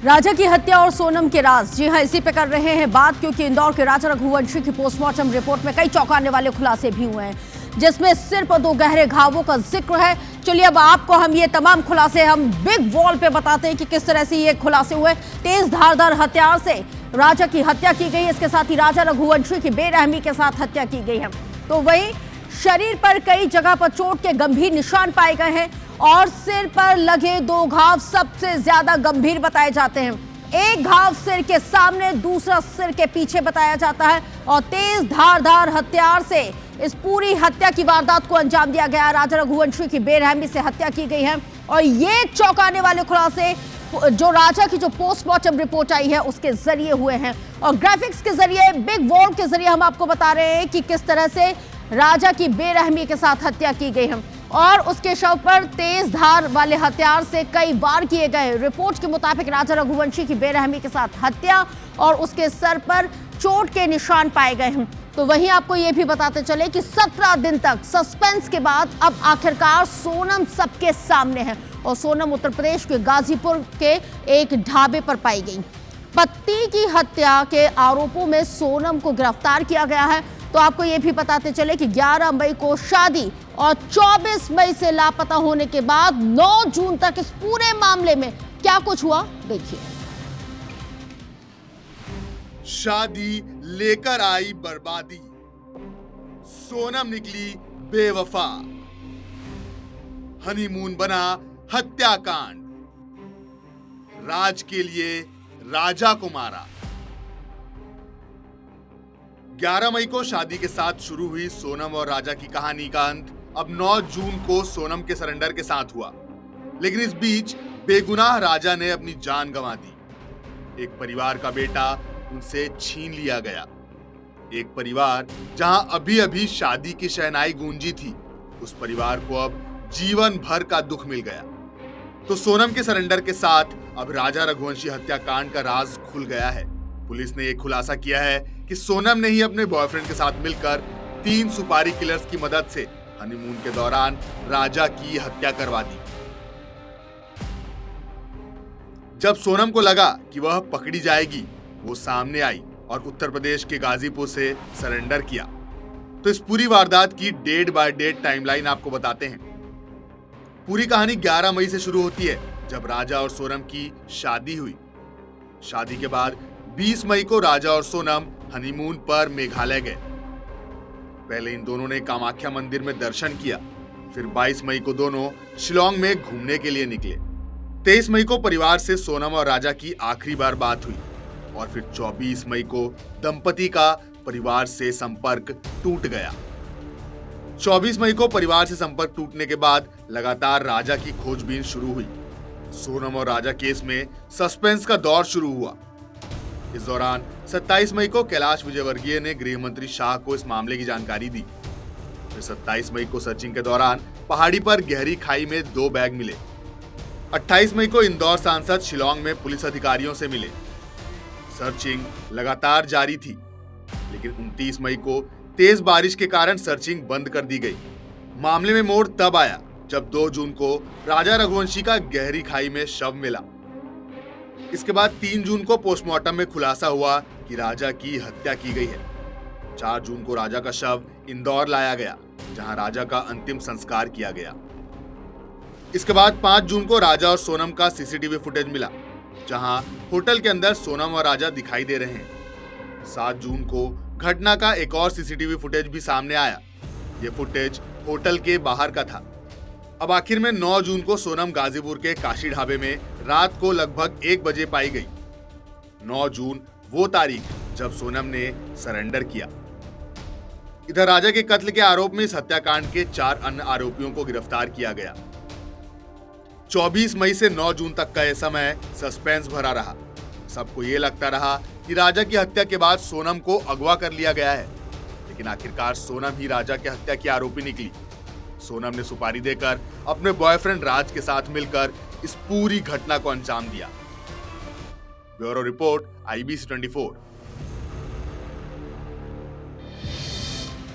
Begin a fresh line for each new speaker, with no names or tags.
राजा की हत्या और सोनम के राज। जी हां, इसी पे कर रहे हैं बात, क्योंकि इंदौर के राजा रघुवंशी की पोस्टमार्टम रिपोर्ट में कई चौंकाने वाले खुलासे भी हुए हैं, जिसमें सिर पर 2 गहरे घावों का जिक्र है। चलिए अब आपको हम ये तमाम खुलासे हम बिग वॉल पे बताते हैं कि किस तरह से ये खुलासे हुए। तेज धारदार हथियार से राजा की हत्या की गई, इसके साथ ही राजा रघुवंशी की बेरहमी के साथ हत्या की गई है। तो वहीं शरीर पर कई जगह पर चोट के गंभीर निशान पाए गए हैं और सिर पर लगे 2 घाव सबसे ज्यादा गंभीर बताए जाते हैं। एक घाव सिर के सामने, दूसरा सिर के पीछे बताया जाता है और तेज धारदार हथियार से इस पूरी हत्या की वारदात को अंजाम दिया गया। राजा रघुवंशी की बेरहमी से हत्या की गई है और ये चौंकाने वाले खुलासे जो राजा की जो पोस्टमार्टम रिपोर्ट आई है उसके जरिए हुए हैं और ग्राफिक्स के जरिए, बिग वॉल के जरिए हम आपको बता रहे हैं कि किस तरह से राजा की बेरहमी के साथ हत्या की गई है और उसके शव पर तेज धार वाले हथियार से कई वार किए गए। रिपोर्ट के मुताबिक राजा रघुवंशी की बेरहमी के साथ हत्या और उसके सर पर चोट के निशान पाए गए हैं। तो वहीं आपको यह भी बताते चले कि 17 दिन तक सस्पेंस के बाद अब आखिरकार सोनम सबके सामने है और सोनम उत्तर प्रदेश के गाजीपुर के एक ढाबे पर पाई गई। पति की हत्या के आरोपों में सोनम को गिरफ्तार किया गया है। तो आपको यह भी बताते चले कि 11 मई को शादी और 24 मई से लापता होने के बाद 9 जून तक इस पूरे मामले में क्या कुछ हुआ, देखिए।
शादी लेकर आई बर्बादी, सोनम निकली बेवफा, हनीमून बना हत्याकांड, राज के लिए राजा को मारा। 11 मई को शादी के साथ शुरू हुई सोनम और राजा की कहानी का अंत अब 9 जून को सोनम के सरेंडर के साथ हुआ। लेकिन इस बीच बेगुनाह राजा ने अपनी जान गंवा दी। एक परिवार का बेटा उनसे छीन लिया गया। एक परिवार जहां अभी अभी शादी की शहनाई गूंजी थी, उस परिवार को अब जीवन भर का दुख मिल गया। तो सोनम के सरेंडर के साथ अब राजा रघुवंशी हत्याकांड का राज खुल गया है। पुलिस ने यह खुलासा किया है कि सोनम ने ही अपने बॉयफ्रेंड के साथ मिलकर 3 सुपारी किलर्स की मदद से हनीमून के दौरान राजा की हत्या करवा दी। जब सोनम को लगा कि वह पकड़ी जाएगी, वो सामने आई और उत्तर प्रदेश के गाजीपुर से सरेंडर किया। तो इस पूरी वारदात की डेट बाय डेट टाइमलाइन आपको बताते हैं। पूरी कहानी 11 मई से शुरू होती है, जब राजा और सोनम की शादी हुई। शादी के बाद 20 मई को राजा और सोनम हनीमून पर मेघालय गए। पहले इन दोनों ने कामाख्या मंदिर में दर्शन किया, फिर 22 मई को दोनों शिलोंग में घूमने के लिए निकले। 23 मई को परिवार से सोनम और राजा की आखिरी बार बात हुई और फिर 24 मई को दंपति का परिवार से संपर्क टूट गया। 24 मई को परिवार से संपर्क टूटने के बाद लगातार राजा की खोजबीन शुरू हुई। सोनम और राजा केस में सस्पेंस का दौर शुरू हुआ। इस दौरान 27 मई को कैलाश विजयवर्गीय ने गृह मंत्री शाह को इस मामले की जानकारी दी। फिर 27 मई को सर्चिंग के दौरान पहाड़ी पर गहरी खाई में 2 बैग मिले। 28 मई को इंदौर सांसद शिलोंग में पुलिस अधिकारियों से मिले। सर्चिंग लगातार जारी थी, लेकिन 29 मई को तेज बारिश के कारण सर्चिंग बंद कर दी गई। मामले में मोड़ तब आया जब 2 जून को राजा रघुवंशी का गहरी खाई में शव मिला। इसके बाद 3 जून को पोस्टमार्टम में खुलासा हुआ कि राजा की हत्या की गई है। 4 जून को राजा का शव इंदौर लाया गया, जहां राजा का अंतिम संस्कार किया गया। इसके बाद 5 जून को राजा और सोनम का सीसीटीवी फुटेज मिला, जहां होटल के अंदर सोनम और राजा दिखाई दे रहे हैं। 7 जून को घटना का एक और सीसीटीवी फुटेज भी सामने आया। यह फुटेज होटल के बाहर का था। अब आखिर में 9 जून को सोनम गाजीपुर के काशी ढाबे में रात को लगभग 1 बजे पाई गई। 9 जून वो तारीख जब सोनम ने सरेंडर किया। इधर राजा के कत्ल के आरोप में इस हत्याकांड के 4 अन्य आरोपियों को गिरफ्तार किया गया। 24 मई से 9 जून तक का यह समय सस्पेंस भरा रहा। सबको यह लगता रहा कि राजा की हत्या के बाद सोनम को अगवा कर लिया गया है, लेकिन आखिरकार सोनम ही राजा की हत्या की आरोपी निकली। सोनम ने सुपारी देकर अपने बॉयफ्रेंड राज के साथ मिलकर इस पूरी घटना को अंजाम दिया। Bureau report, IBC 24।